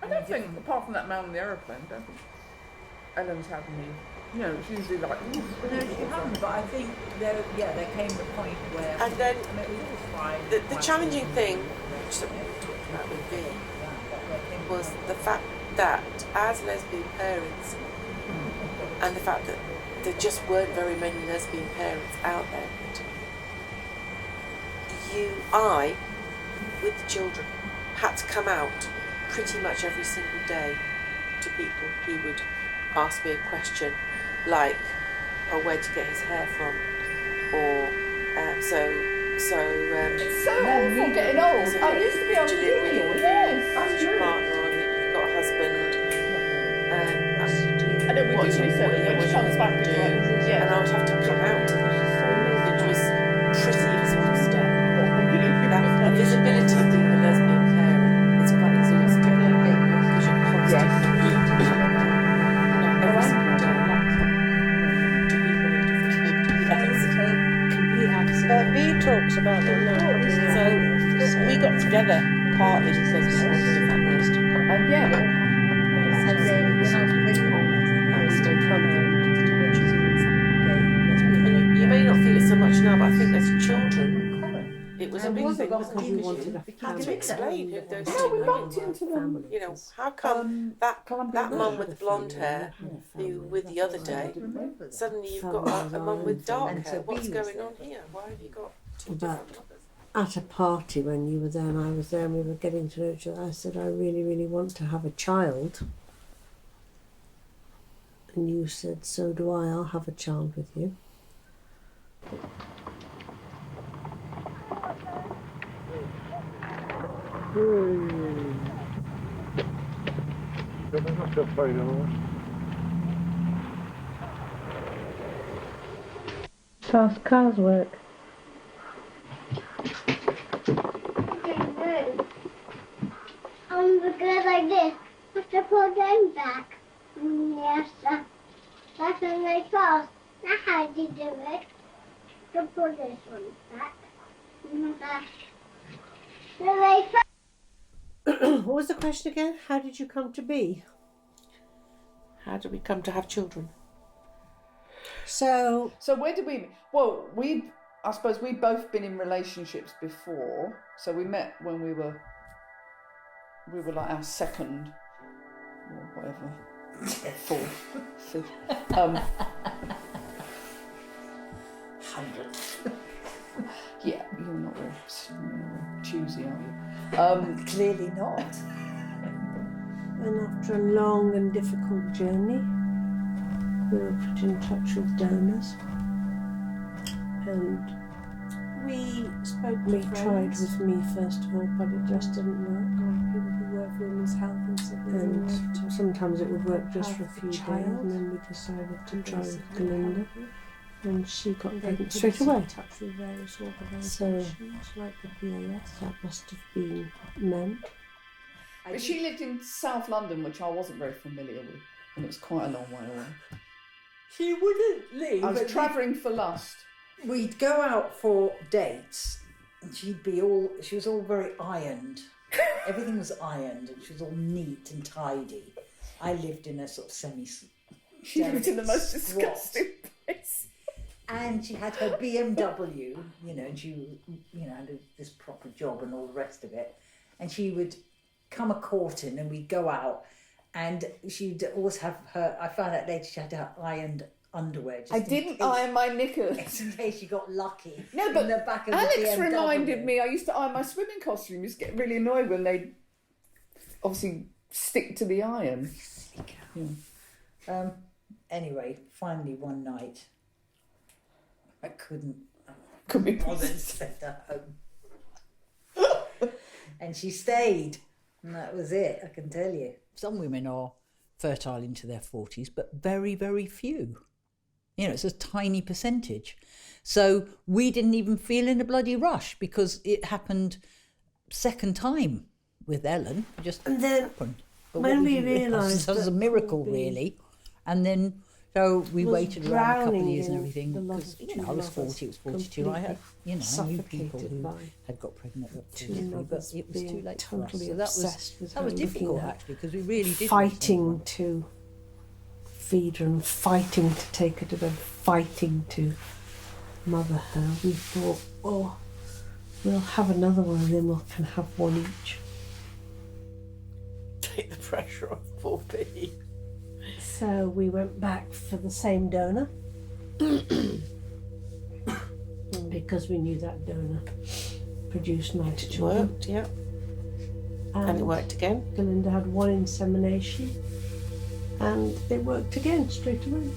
I don't think, apart from that man on the aeroplane, I don't think Ellen's had any. You know, it's usually like. No, she hasn't. But I think there came the point where. And then it was all fine. the challenging thing, which we talked about with V, was the fact that as lesbian parents, and the fact that there just weren't very many lesbian parents out there, I, with the children, had to come out pretty much every single day to people who would ask me a question like, oh, where'd you get his hair from? Or, It's so awful getting old. I used to be able to do it. Yes, how's your partner, or you've got a husband. I know we do research when she comes back as well. Yeah. And I would have to come out. It was pretty exhausting. The visibility of being a lesbian parent is quite exhausting because you're constantly every single day. B talks about the law. So we got together partly because we wanted a feminist. Yeah. And then when I was pregnant, I was still coming. And you may not feel it so much now, but I think as children, it was a big thing because you wanted you had to explain who those Yeah, two we women bumped into them. were. You know, how come that mum with the blonde hair who you were with the other day, suddenly you've got a mum with dark hair? What's going on here? Why have you got two different mothers? At a party when you were there and I was there and we were getting to know each other, I said, I really, really want to have a child. And you said, so do I, I'll have a child with you. Fast cars work. Because like this, put the poor game back. Yes, that's very fast. That's how you do it. To put this one back. Very fast. What was the question again? How did you come to be? How did we come to have children? So where did we? Well, I suppose we've both been in relationships before. So we met when we were like our second, or whatever, fourth, fifth, Hundreds. Yeah, you're not very choosy, are you? Clearly not. and after a long and difficult journey, we were put in touch with donors. And we tried with me first of all, but it just didn't work. Like people who work for women's health and sometimes it would work just for a few days, and then we decided to try with Belinda, and she got pregnant straight away. So, like the PAS, that must have been meant. But she lived in South London, which I wasn't very familiar with, and it was quite a long way away. She wouldn't leave. I was travelling for lust. We'd go out for dates, and she was all very ironed. Everything was ironed, and she was all neat and tidy. I lived in a sort of She lived in the most disgusting place. And she had her BMW, and she, had this proper job and all the rest of it. And she would come a courting, and we'd go out, and she'd always have her. I found out later she had her ironed underwear. Just I didn't iron my knickers. In case you got lucky. No, but in the back of Alex the BMW. reminded me, I used to iron my swimming costume. Used to get really annoyed when they obviously stick to the iron. Yeah. Anyway, finally one night, I couldn't be bothered to send her home. And she stayed, and that was it, I can tell you. Some women are fertile into their 40s, but very, very few. It's a tiny percentage. So we didn't even feel in a bloody rush because it happened second time with Ellen. It just And then happened. But when what we did you realise realised that was a that miracle, probably- really. And then So we was waited around a couple of drowning years and in everything the love because, of you know, two I was lovers, 40, it was 42. I had, you know, I knew people suffocated who by had got pregnant at two 43, but lovers it was too being late for us. totally So obsessed with that was her, difficult looking at actually, because we really did fighting to feed her and fighting to take her to bed, fighting to mother her. We thought, oh, we'll have another one and then we can have one each. Take the pressure off poor Pete. So we went back for the same donor because we knew that donor produced 90 It children. worked, yeah. And it worked again. Belinda had one insemination and it worked again straight away.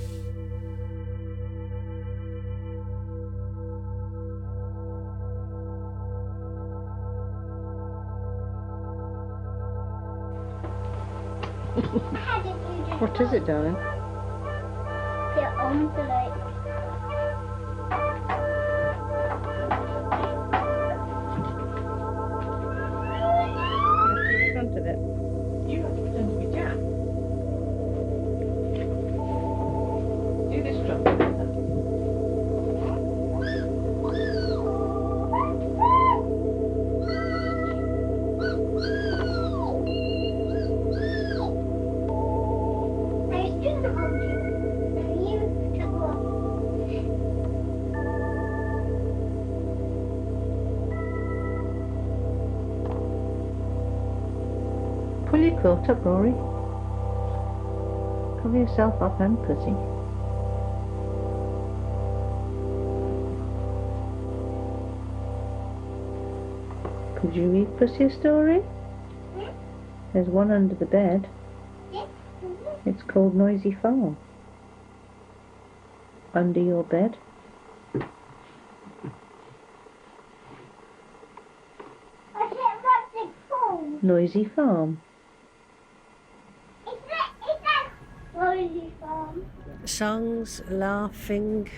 What is it, darling? The envelope. In front of it. You have to pretend to be Jack. Do this jump. I still hold you. Now you come on. Pull your quilt up, Rory. Cover yourself up and pussy. Could you read Pussy a story? There's one under the bed. It's called Noisy Farm. Under your bed. I said, what's it called? Noisy Farm. Is that Rosie Farm? Songs, laughing,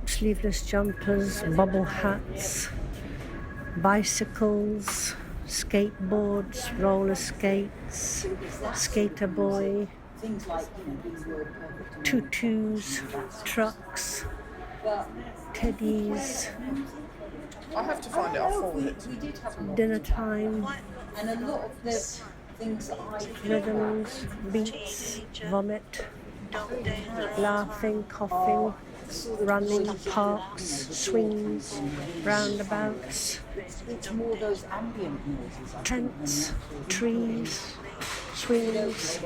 sleeveless jumpers, bobble hats, bicycles, skateboards, roller skates, skater boy, Things like, you know, these were perfect. tutus, trucks, teddies, I have to find it. I'll forward it. We did have a lot. dinner time, And a lot of the things that I rhythms, beats, vomit, laughing, coughing, running, parks, swings, roundabouts, it's more those ambient noises. I think, tents, trees, swings,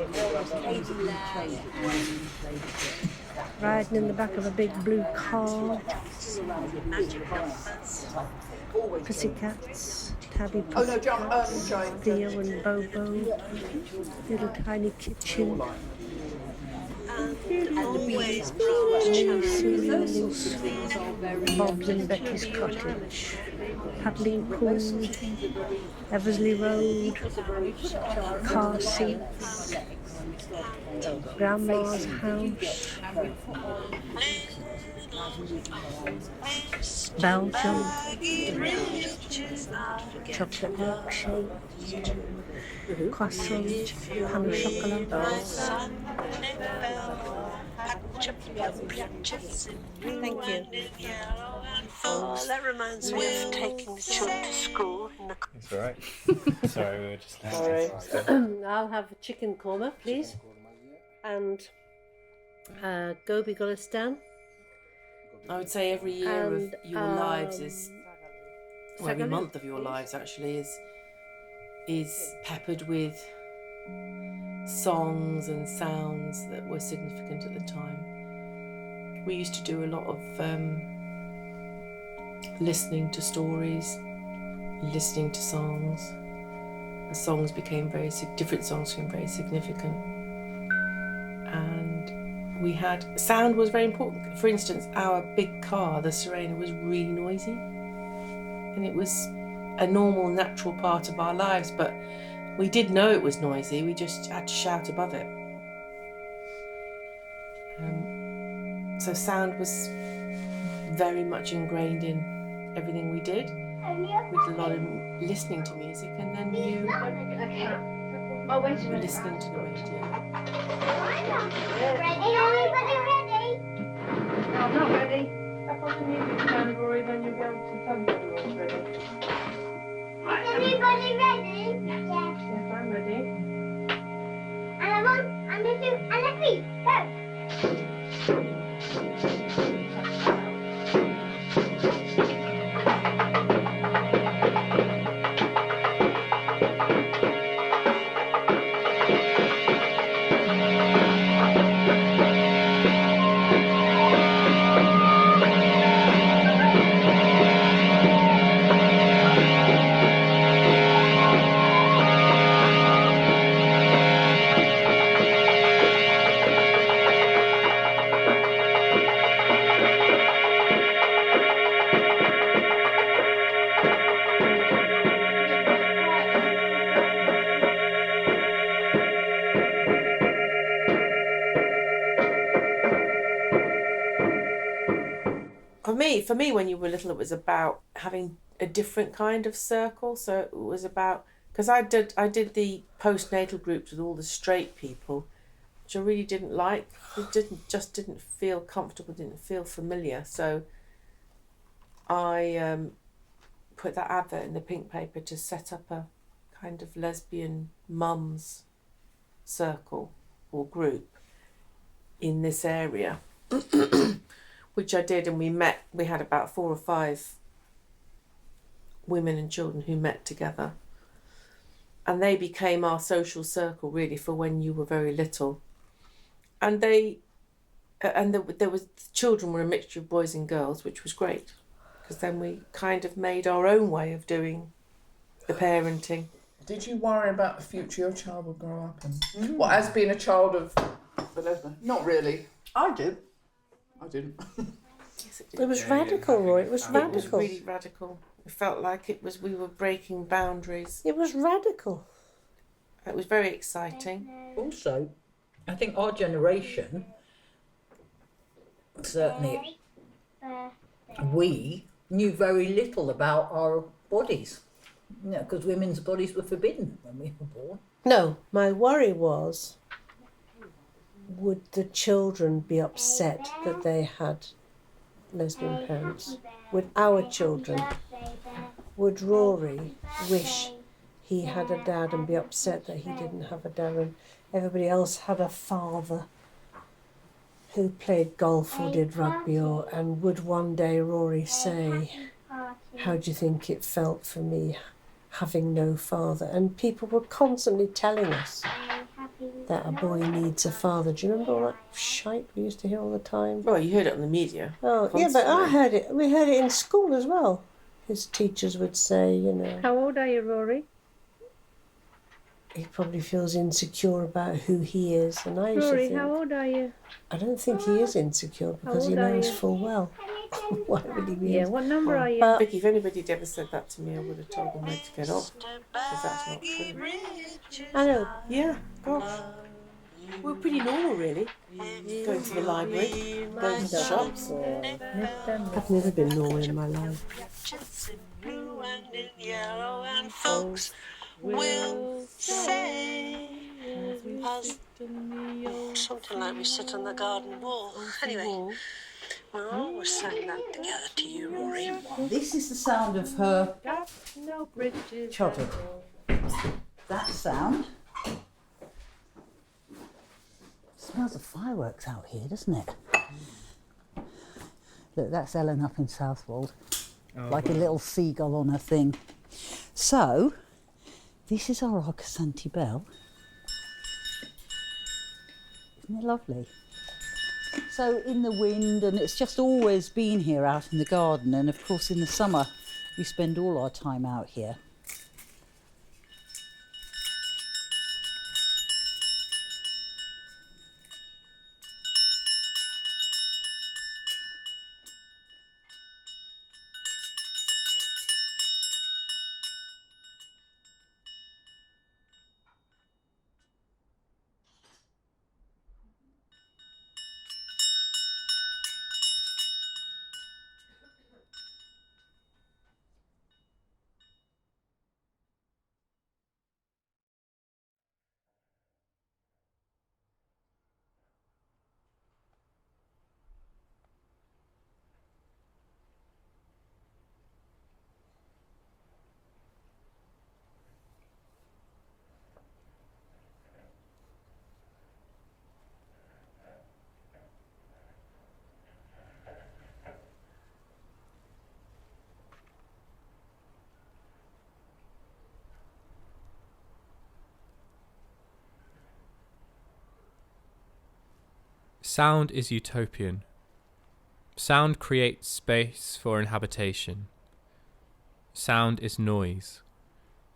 riding in the back of a big blue car, pussycats, tabby Oh no, pussycats, Jane. Theo and Bobo, little tiny kitchen, seals, Bob's and Becky's cottage, paddling pool, Eversley Road, car seats, Grandma's house, Belgium, chocolate milkshake, croissant, pain au chocolat. Thank you. Oh, that reminds me of taking the children to school. It's all right. Sorry, we were just listening. I'll have a chicken korma, please, and gobi golistan. I would say every year And, of your lives is, or every second? month of your lives actually is peppered with songs and sounds that were significant at the time. We used to do a lot of listening to stories, listening to songs. The songs became different songs became very significant. And we had, sound was very important. For instance, our big car, the Serena, was really noisy. And it was a normal, natural part of our lives, but we did know it was noisy, we just had to shout above it. So sound was very much ingrained in everything we did. We did a lot of listening to music, and then you Oh, wait a minute. listening to the radio. Ready? Everybody ready? No, I'm not ready. I put the music down, Rory, then you'll be able to tell me when you're ready. Is everybody ready? Yes. Yes, I'm ready. And a 1, and a 2, and a 3. Go. For me, when you were little, it was about having a different kind of circle. So it was about, because I did the postnatal groups with all the straight people, which I really didn't like. It didn't feel comfortable, didn't feel familiar. So I put that advert in the pink paper to set up a kind of lesbian mums circle or group in this area. Which I did, and we had about 4 or 5 women and children who met together. And they became our social circle, really, for when you were very little. And children were a mixture of boys and girls, which was great. Because then we kind of made our own way of doing the parenting. Did you worry about the future your child will grow up in? Well, as being a child of the lesbian? Not really. I do. I didn't. Yes, it did. It was radical, Roy. It was radical. It was really radical. It felt like we were breaking boundaries. It was radical. It was very exciting. Also, I think our generation, certainly we knew very little about our bodies. Because women's bodies were forbidden when we were born. No, my worry was, would the children be upset that they had lesbian parents? Would our children? Would Rory wish he had a dad and be upset that he didn't have a dad and everybody else had a father who played golf or did rugby, and would one day Rory say, how do you think it felt for me having no father? And people were constantly telling us that a boy needs a father. Do you remember all that shite we used to hear all the time? Well, you heard it on the media. Oh, constantly. yeah, but I heard it. We heard it in school as well. His teachers would say, you know... How old are you, Rory? He probably feels insecure about who he is. And I used to Rory, think... how old are you? I don't think he is insecure because he old are knows you? full well. Why would he be Yeah, insecure? what number are you? Vicky, if anybody had ever said that to me, I would have told them where to get off. Because that's not true. I know. Yeah, gosh. We were pretty normal, really. Going to the library, going to the shops. I've never been normal in my life. Folks will say something like we sit on the garden wall. Anyway, we're always saying that together to you, Rory. This is the sound of her childhood. That sound. Smells of fireworks out here, doesn't it? Look, that's Ellen up in Southwold, like a little seagull on her thing. So, this is our Arcasanti bell. Isn't it lovely? So in the wind, and it's just always been here out in the garden, and of course in the summer we spend all our time out here. Sound is utopian. Sound creates space for inhabitation. Sound is noise.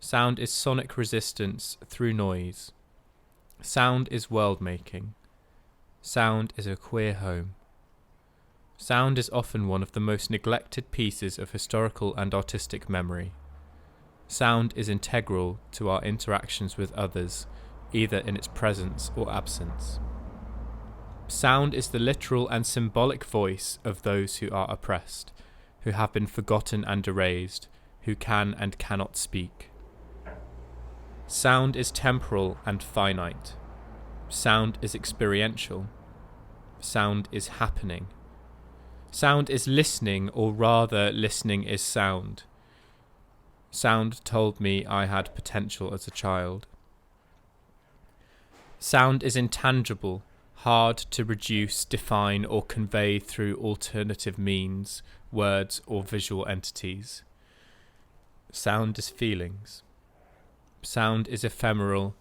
Sound is sonic resistance through noise. Sound is world-making. Sound is a queer home. Sound is often one of the most neglected pieces of historical and artistic memory. Sound is integral to our interactions with others, either in its presence or absence. Sound is the literal and symbolic voice of those who are oppressed, who have been forgotten and erased, who can and cannot speak. Sound is temporal and finite. Sound is experiential. Sound is happening. Sound is listening, or rather, listening is sound. Sound told me I had potential as a child. Sound is intangible, hard to reduce, define, or convey through alternative means, words, or visual entities. Sound is feelings. Sound is ephemeral.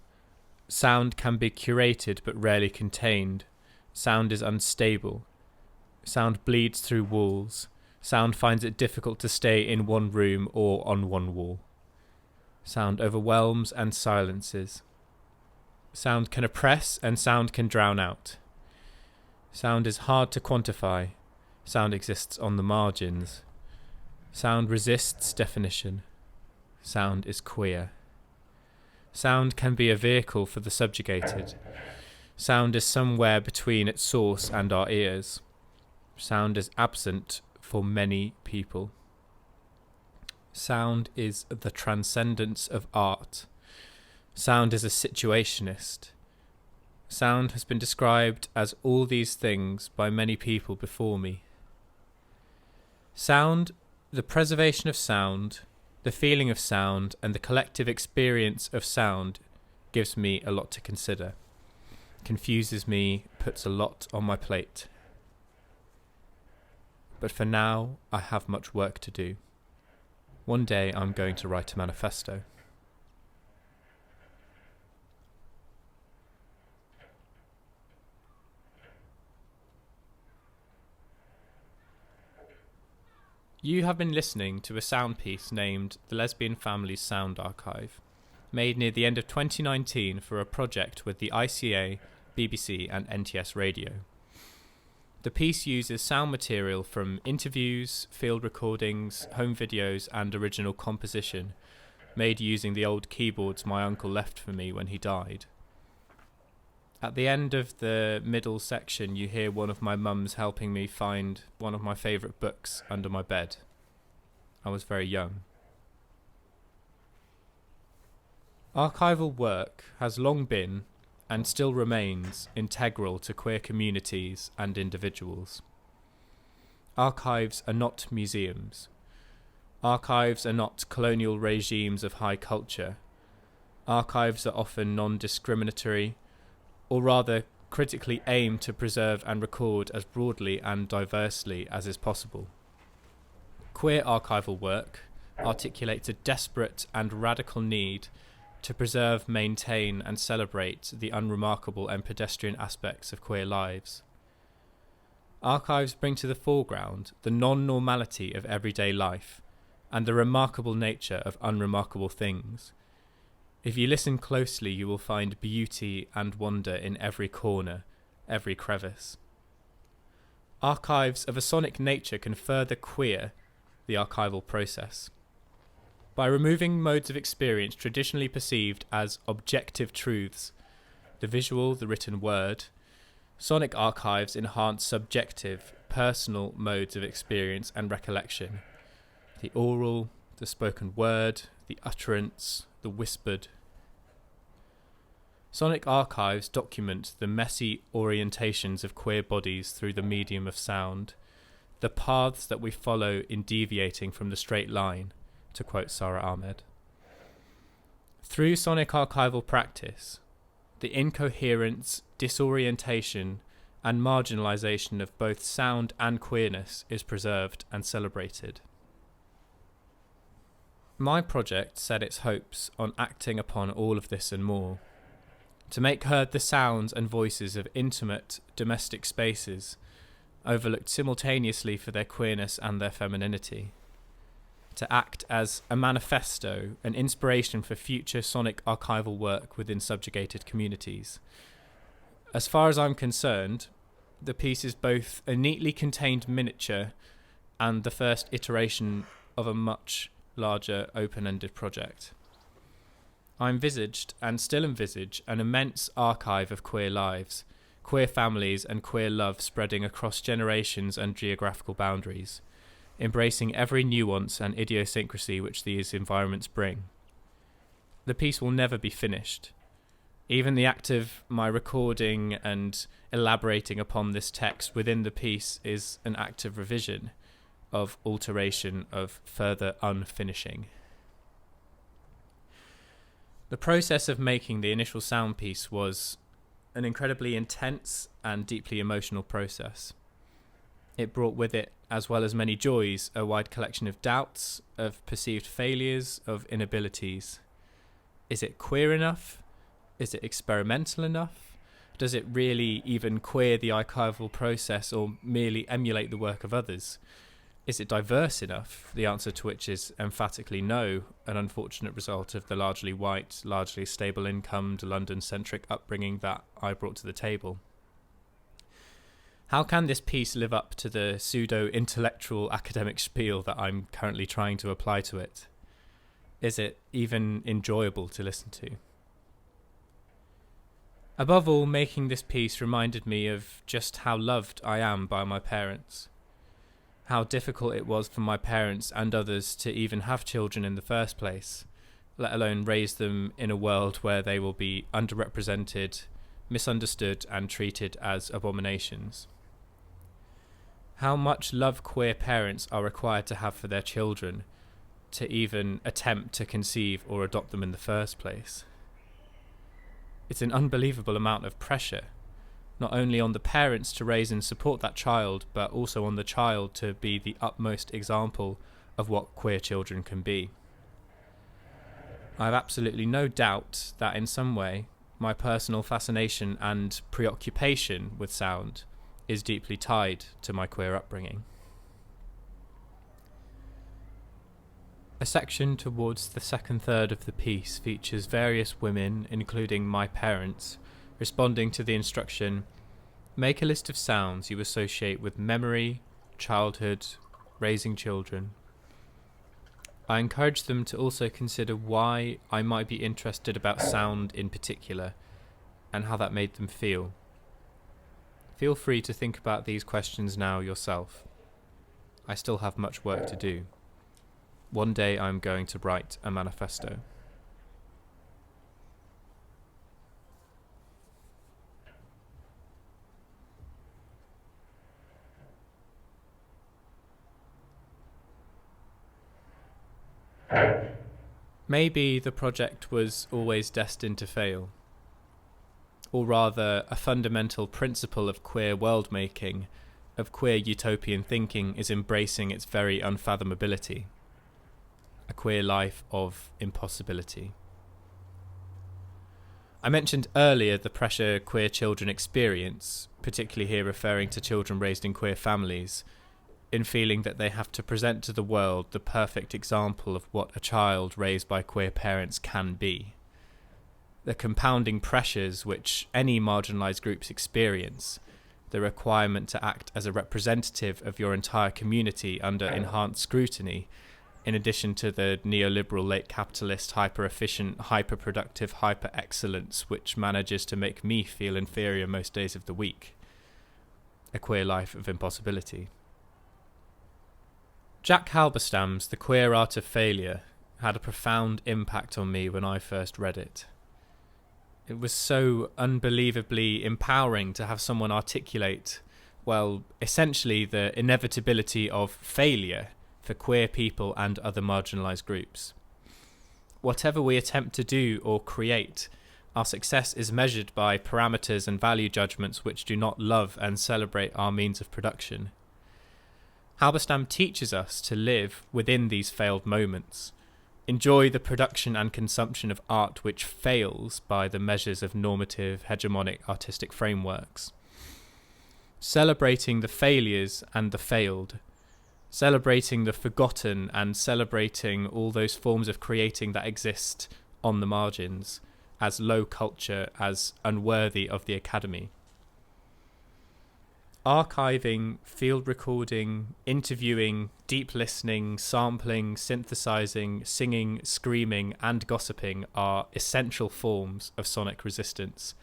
Sound can be curated but rarely contained. Sound is unstable. Sound bleeds through walls. Sound finds it difficult to stay in one room or on one wall. Sound overwhelms and silences. Sound can oppress and sound can drown out. Sound is hard to quantify. Sound exists on the margins. Sound resists definition. Sound is queer. Sound can be a vehicle for the subjugated. Sound is somewhere between its source and our ears. Sound is absent for many people. Sound is the transcendence of art. Sound is a situationist. Sound has been described as all these things by many people before me. Sound, the preservation of sound, the feeling of sound, and the collective experience of sound gives me a lot to consider, confuses me, puts a lot on my plate. But for now, I have much work to do. One day I'm going to write a manifesto. You have been listening to a sound piece named The Lesbian Family's Sound Archive, made near the end of 2019 for a project with the ICA, BBC and NTS Radio. The piece uses sound material from interviews, field recordings, home videos and original composition, made using the old keyboards my uncle left for me when he died. At the end of the middle section, you hear one of my mums helping me find one of my favourite books under my bed. I was very young. Archival work has long been, and still remains, integral to queer communities and individuals. Archives are not museums. Archives are not colonial regimes of high culture. Archives are often non-discriminatory, or rather critically aim to preserve and record as broadly and diversely as is possible. Queer archival work articulates a desperate and radical need to preserve, maintain and celebrate the unremarkable and pedestrian aspects of queer lives. Archives bring to the foreground the non-normality of everyday life and the remarkable nature of unremarkable things. If you listen closely, you will find beauty and wonder in every corner, every crevice. Archives of a sonic nature can further queer the archival process. By removing modes of experience traditionally perceived as objective truths, the visual, the written word, sonic archives enhance subjective, personal modes of experience and recollection. The oral, the spoken word, the utterance, the whispered. Sonic archives document the messy orientations of queer bodies through the medium of sound, the paths that we follow in deviating from the straight line, to quote Sarah Ahmed. Through sonic archival practice, the incoherence, disorientation, and marginalisation of both sound and queerness is preserved and celebrated. My project set its hopes on acting upon all of this and more. to make heard the sounds and voices of intimate domestic spaces, overlooked simultaneously for their queerness and their femininity, to act as a manifesto, an inspiration for future sonic archival work within subjugated communities. As far as I'm concerned, the piece is both a neatly contained miniature and the first iteration of a much larger open-ended project. I envisaged, and still envisage, an immense archive of queer lives, queer families and queer love spreading across generations and geographical boundaries, embracing every nuance and idiosyncrasy which these environments bring. The piece will never be finished. Even the act of my recording and elaborating upon this text within the piece is an act of revision, of alteration, of further unfinishing. The process of making the initial sound piece was an incredibly intense and deeply emotional process. It brought with it, as well as many joys, a wide collection of doubts, of perceived failures, of inabilities. Is it queer enough? Is it experimental enough? Does it really even queer the archival process or merely emulate the work of others? Is it diverse enough? The answer to which is emphatically no, an unfortunate result of the largely white, largely stable-incomed, London-centric upbringing that I brought to the table. How can this piece live up to the pseudo-intellectual academic spiel that I'm currently trying to apply to it? Is it even enjoyable to listen to? Above all, making this piece reminded me of just how loved I am by my parents. How difficult it was for my parents and others to even have children in the first place, let alone raise them in a world where they will be underrepresented, misunderstood and treated as abominations. How much love queer parents are required to have for their children to even attempt to conceive or adopt them in the first place. It's an unbelievable amount of pressure, not only on the parents to raise and support that child, but also on the child to be the utmost example of what queer children can be. I have absolutely no doubt that in some way my personal fascination and preoccupation with sound is deeply tied to my queer upbringing. A section towards the second third of the piece features various women, including my parents, responding to the instruction, make a list of sounds you associate with memory, childhood, raising children. I encourage them to also consider why I might be interested about sound in particular, and how that made them feel. Feel free to think about these questions now yourself. I still have much work to do. One day I'm going to write a manifesto. Maybe the project was always destined to fail. Or rather, a fundamental principle of queer world-making, of queer utopian thinking, is embracing its very unfathomability. A queer life of impossibility. I mentioned earlier the pressure queer children experience, particularly here referring to children raised in queer families, in feeling that they have to present to the world the perfect example of what a child raised by queer parents can be. The compounding pressures which any marginalised groups experience, the requirement to act as a representative of your entire community under enhanced scrutiny, in addition to the neoliberal late capitalist hyper-efficient, hyper-productive hyper-excellence which manages to make me feel inferior most days of the week. A queer life of impossibility. Jack Halberstam's The Queer Art of Failure had a profound impact on me when I first read it. It was so unbelievably empowering to have someone articulate, well, essentially the inevitability of failure for queer people and other marginalised groups. Whatever we attempt to do or create, our success is measured by parameters and value judgments which do not love and celebrate our means of production. Halberstam teaches us to live within these failed moments, enjoy the production and consumption of art which fails by the measures of normative, hegemonic artistic frameworks. Celebrating the failures and the failed, celebrating the forgotten and celebrating all those forms of creating that exist on the margins, as low culture, as unworthy of the academy. Archiving, field recording, interviewing, deep listening, sampling, synthesizing, singing, screaming, and gossiping are essential forms of sonic resistance,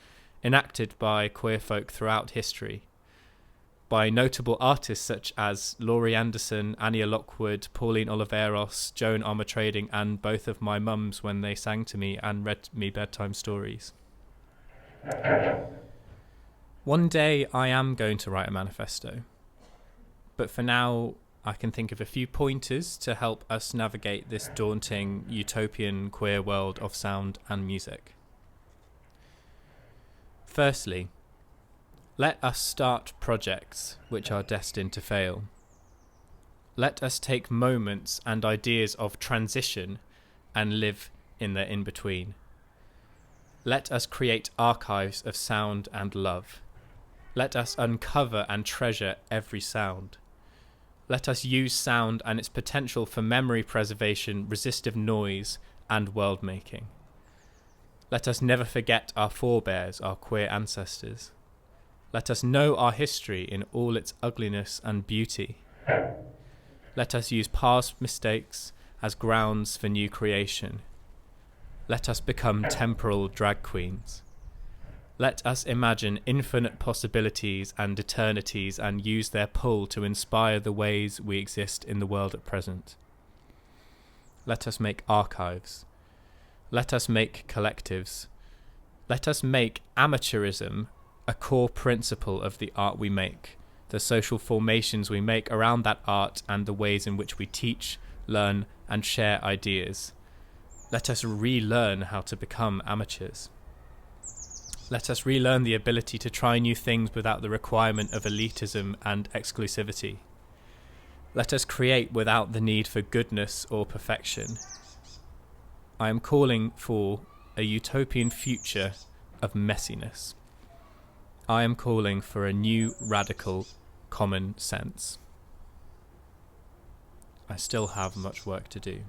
enacted by queer folk throughout history, by notable artists such as Laurie Anderson, Anya Lockwood, Pauline Oliveros, Joan Armatrading, and both of my mums when they sang to me and read me bedtime stories. One day I am going to write a manifesto, but for now I can think of a few pointers to help us navigate this daunting, utopian queer world of sound and music. Firstly, let us start projects which are destined to fail. Let us take moments and ideas of transition and live in the in-between. Let us create archives of sound and love. Let us uncover and treasure every sound. Let us use sound and its potential for memory preservation, resistive noise, and world-making. Let us never forget our forebears, our queer ancestors. Let us know our history in all its ugliness and beauty. Let us use past mistakes as grounds for new creation. Let us become temporal drag queens. Let us imagine infinite possibilities and eternities and use their pull to inspire the ways we exist in the world at present. Let us make archives. Let us make collectives. Let us make amateurism a core principle of the art we make, the social formations we make around that art and the ways in which we teach, learn, and share ideas. Let us relearn how to become amateurs. Let us relearn the ability to try new things without the requirement of elitism and exclusivity. Let us create without the need for goodness or perfection. I am calling for a utopian future of messiness. I am calling for a new radical common sense. I still have much work to do.